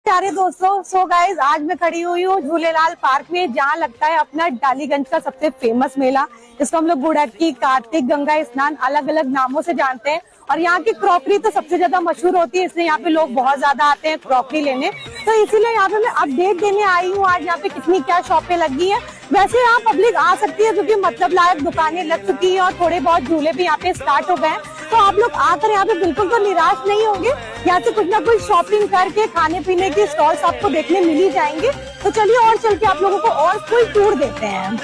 प्यारे दोस्तों, so guys आज मैं खड़ी हुई हूँ झूलेलाल पार्क में, जहाँ लगता है अपना डालीगंज का सबसे फेमस मेला, जिसको हम लोग गुड़की, कार्तिक, गंगा स्नान अलग अलग नामों से जानते हैं। और यहाँ की क्रॉकरी तो सबसे ज्यादा मशहूर होती है, इसलिए यहाँ पे लोग बहुत ज्यादा आते हैं क्रॉकरी लेने। तो इसीलिए यहाँ पे मैं अपडेट देने आई हूँ आज यहाँ पे कितनी क्या शॉपें लगी है। वैसे यहाँ पब्लिक आ सकती है क्योंकि मतलब लायक दुकानें लग चुकी है और थोड़े बहुत झूले भी यहाँ पे स्टार्ट हो गए हैं। तो आप लोग आकर यहाँ पे बिल्कुल तो निराश नहीं होंगे, यहाँ से कुछ ना कुछ शॉपिंग करके खाने पीने के स्टॉल्स आपको देखने मिल ही जाएंगे। तो चलिए और चल के आप लोगों को और कोई टूर देते हैं।